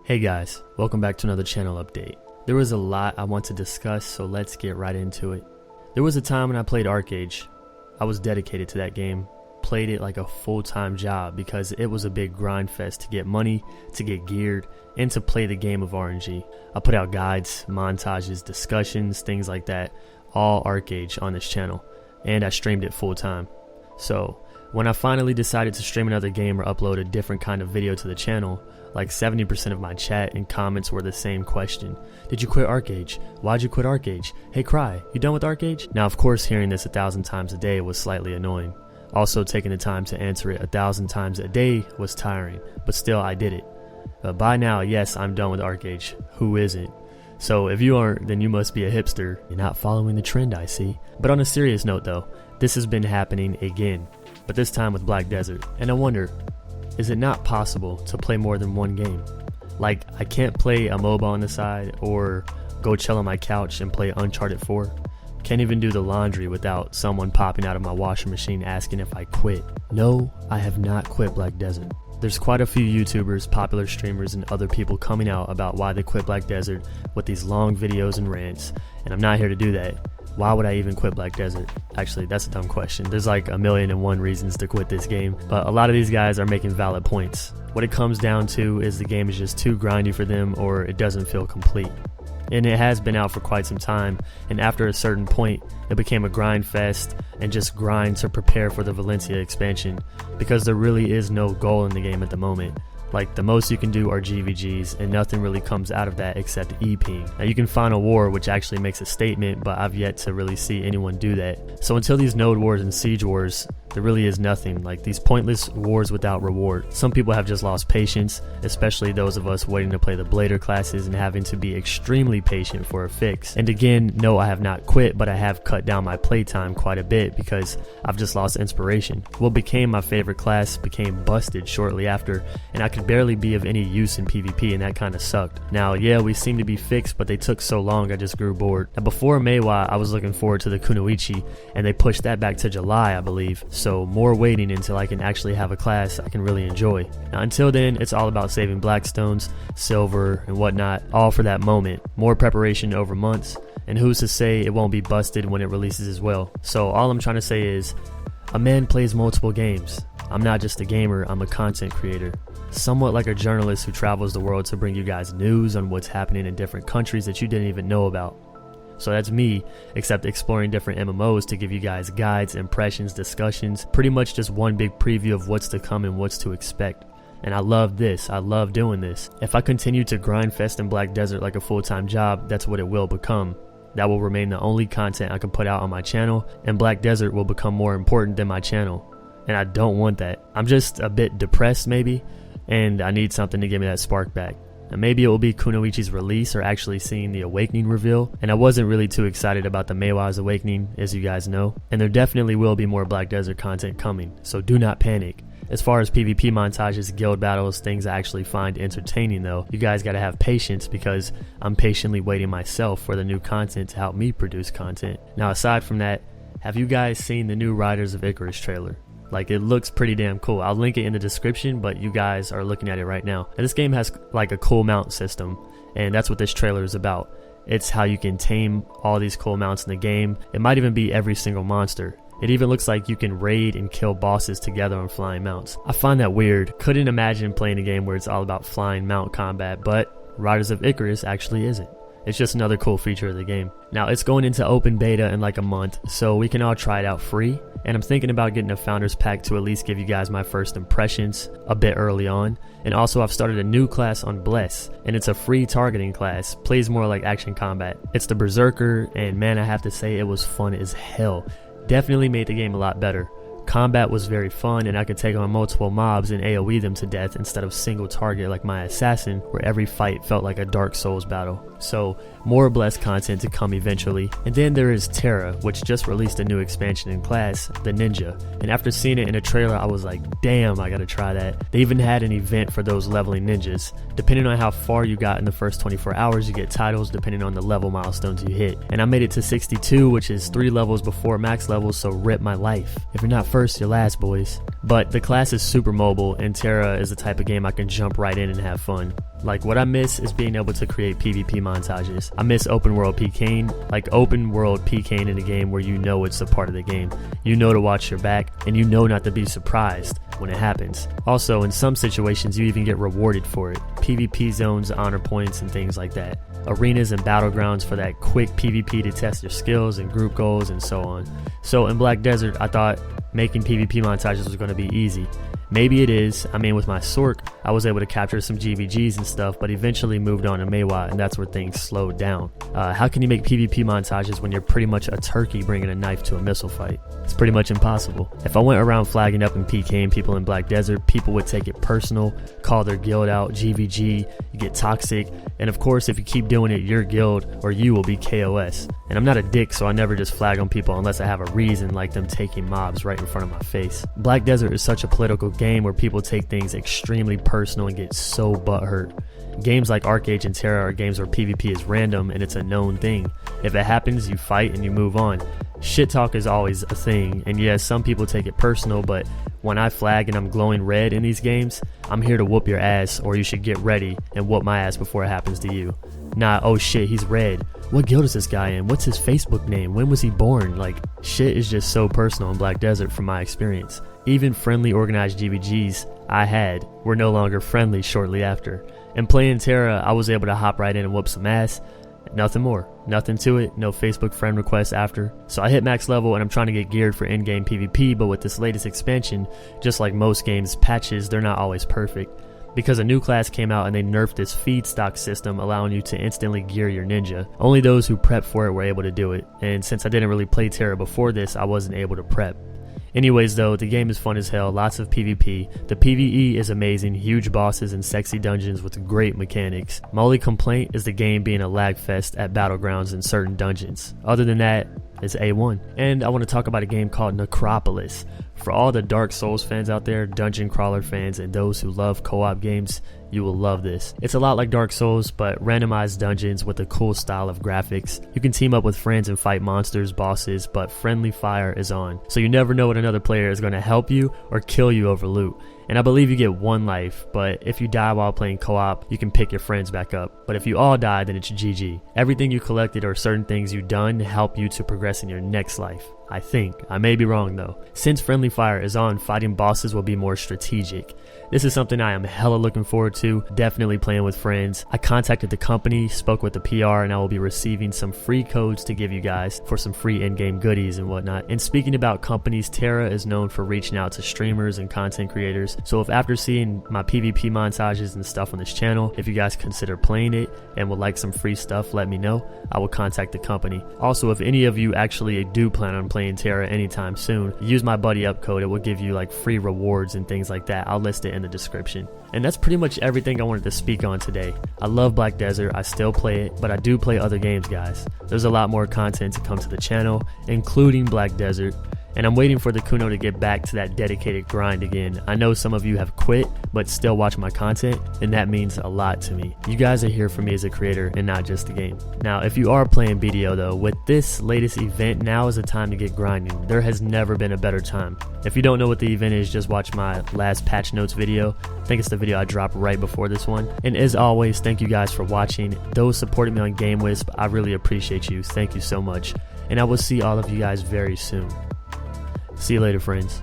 Hey guys, welcome back to another channel update. There was a lot I want to discuss, so let's get right into it. There was a time when I played ArchAge. I was dedicated to that game, played it like a full-time job because it was a big grind fest to get money, to get geared, and to play the game of RNG. I put out guides, montages, discussions, things like that, all ArchAge on this channel, and I streamed it full-time. So, when I finally decided to stream another game or upload a different kind of video to the channel, like 70% of my chat and comments were the same question. Did you quit ArchAge? Why'd you quit ArchAge? Hey Cryy, you done with ArchAge? Now of course hearing this 1,000 times a day was slightly annoying. Also taking the time to answer it 1,000 times a day was tiring, but still I did it. But by now, yes, I'm done with ArchAge. Who isn't? So if you aren't, then you must be a hipster. You're not following the trend, I see. But on a serious note though, this has been happening again, but this time with Black Desert. And I wonder, is it not possible to play more than one game? Like, I can't play a MOBA on the side or go chill on my couch and play Uncharted 4. Can't even do the laundry without someone popping out of my washing machine asking if I quit. No, I have not quit Black Desert. There's quite a few YouTubers, popular streamers, and other people coming out about why they quit Black Desert with these long videos and rants, and I'm not here to do that. Why would I even quit Black Desert? Actually, that's a dumb question. There's like 1,000,001 reasons to quit this game, but a lot of these guys are making valid points. What it comes down to is the game is just too grindy for them, or it doesn't feel complete. And it has been out for quite some time, and after a certain point, it became a grind fest and just grind to prepare for the Valencia expansion, because there really is no goal in the game at the moment. Like, the most you can do are GVGs, and nothing really comes out of that except EPing. Now you can find a war, which actually makes a statement, but I've yet to really see anyone do that. So until these node wars and siege wars, there really is nothing, like these pointless wars without reward. Some people have just lost patience, especially those of us waiting to play the Blader classes and having to be extremely patient for a fix. And again, no, I have not quit, but I have cut down my playtime quite a bit because I've just lost inspiration. What became my favorite class became busted shortly after, and I could barely be of any use in PvP, and that kind of sucked. Now, yeah, we seem to be fixed, but they took so long I just grew bored. Now, before Meiwa, I was looking forward to the Kunoichi, and they pushed that back to July, I believe. So more waiting until I can actually have a class I can really enjoy. Now until then, it's all about saving blackstones, silver, and whatnot, all for that moment. More preparation over months, and who's to say it won't be busted when it releases as well. So all I'm trying to say is, a man plays multiple games. I'm not just a gamer, I'm a content creator. Somewhat like a journalist who travels the world to bring you guys news on what's happening in different countries that you didn't even know about. So that's me, except exploring different MMOs to give you guys guides, impressions, discussions, pretty much just one big preview of what's to come and what's to expect. And I love this, I love doing this. If I continue to grind fest in Black Desert like a full-time job, that's what it will become. That will remain the only content I can put out on my channel, and Black Desert will become more important than my channel. And I don't want that. I'm just a bit depressed maybe, and I need something to give me that spark back. And maybe it will be Kunoichi's release or actually seeing the Awakening reveal. And I wasn't really too excited about the Meiwa's Awakening, as you guys know. And there definitely will be more Black Desert content coming, so do not panic. As far as PvP montages, guild battles, things I actually find entertaining though, you guys gotta have patience because I'm patiently waiting myself for the new content to help me produce content. Now aside from that, have you guys seen the new Riders of Icarus trailer? Like, it looks pretty damn cool. I'll link it in the description, but you guys are looking at it right now. And this game has like a cool mount system, and that's what this trailer is about. It's how you can tame all these cool mounts in the game. It might even be every single monster. It even looks like you can raid and kill bosses together on flying mounts. I find that weird. Couldn't imagine playing a game where it's all about flying mount combat, but Riders of Icarus actually isn't. It's just another cool feature of the game. Now, it's going into open beta in like a month, so we can all try it out free. And I'm thinking about getting a founders pack to at least give you guys my first impressions a bit early on. And also, I've started a new class on Bless, and it's a free targeting class, plays more like action combat. It's the Berserker, and man, I have to say it was fun as hell. Definitely made the game a lot better. Combat was very fun, and I could take on multiple mobs and AoE them to death instead of single target like my assassin, where every fight felt like a Dark Souls battle. So more Blessed content to come eventually. And then there is TERA, which just released a new expansion in class, the Ninja. And after seeing it in a trailer, I was like, damn, I gotta try that. They even had an event for those leveling ninjas. Depending on how far you got in the first 24 hours, you get titles depending on the level milestones you hit. And I made it to 62, which is 3 levels before max levels, so rip my life. If you're not first, you're last, boys. But the class is super mobile, and TERA is the type of game I can jump right in and have fun. Like, what I miss is being able to create PvP montages. I miss open world PKing, like open world PKing in a game where you know it's a part of the game. You know to watch your back, and you know not to be surprised when it happens. Also, in some situations, you even get rewarded for it. PvP zones, honor points, and things like that. Arenas and battlegrounds for that quick PvP to test your skills and group goals and so on. So in Black Desert, I thought making PvP montages was going to be easy. Maybe it is. I mean, with my Sork, I was able to capture some GVGs and stuff, but eventually moved on to Maywa, and that's where things slowed down. How can you make PvP montages when you're pretty much a turkey bringing a knife to a missile fight? It's pretty much impossible. If I went around flagging up and PKing people in Black Desert, people would take it personal, call their guild out, GVG, you get toxic, and of course, if you keep doing it, your guild or you will be KOS. And I'm not a dick, so I never just flag on people unless I have a reason, like them taking mobs right in front of my face. Black Desert is such a political game where people take things extremely personal and get so butthurt. Games like ArchAge and TERA are games where PvP is random and it's a known thing. If it happens, you fight and you move on. Shit talk is always a thing, and yes, some people take it personal, but when I flag and I'm glowing red in these games, I'm here to whoop your ass, or you should get ready and whoop my ass before it happens to you. Nah, oh shit, he's red. What guild is this guy in? What's his Facebook name? When was he born? Like, shit is just so personal in Black Desert from my experience. Even friendly organized GVGs I had were no longer friendly shortly after. And playing TERA, I was able to hop right in and whoop some ass. Nothing more. Nothing to it. No Facebook friend requests after. So I hit max level and I'm trying to get geared for in-game PvP, but with this latest expansion, just like most games patches, they're not always perfect. Because a new class came out and they nerfed this feedstock system allowing you to instantly gear your ninja. Only those who prepped for it were able to do it, and since I didn't really play TERA before this, I wasn't able to prep. Anyways though, the game is fun as hell, lots of PvP. The PvE is amazing, huge bosses and sexy dungeons with great mechanics. My only complaint is the game being a lag fest at battlegrounds in certain dungeons. Other than that, it's A1. And I want to talk about a game called Necropolis. For all the Dark Souls fans out there, dungeon crawler fans, and those who love co-op games, you will love this. It's a lot like Dark Souls, but randomized dungeons with a cool style of graphics. You can team up with friends and fight monsters, bosses, but friendly fire is on. So you never know when another player is going to help you or kill you over loot. And I believe you get one life, but if you die while playing co-op, you can pick your friends back up. But if you all die, then it's GG. Everything you collected or certain things you've done help you to progress in your next life. I think. I may be wrong though. Since friendly fire is on, fighting bosses will be more strategic. This is something I am hella looking forward to, definitely playing with friends. I contacted the company, spoke with the PR, and I will be receiving some free codes to give you guys for some free in-game goodies and whatnot. And speaking about companies, TERA is known for reaching out to streamers and content creators. So if after seeing my PvP montages and stuff on this channel, if you guys consider playing it and would like some free stuff, let me know. I will contact the company. Also, if any of you actually do plan on playing TERA anytime soon, use my BuddyUp code. It will give you like free rewards and things like that. I'll list it in the description. And that's pretty much everything I wanted to speak on today. I love Black Desert, I still play it, but I do play other games, guys. There's a lot more content to come to the channel, including Black Desert. And I'm waiting for the Kuno to get back to that dedicated grind again. I know some of you have quit, but still watch my content, and that means a lot to me. You guys are here for me as a creator and not just the game. Now, if you are playing BDO though, with this latest event, now is the time to get grinding. There has never been a better time. If you don't know what the event is, just watch my last patch notes video. I think it's the video I dropped right before this one. And as always, thank you guys for watching. Those supporting me on GameWisp, I really appreciate you. Thank you so much. And I will see all of you guys very soon. See you later, friends.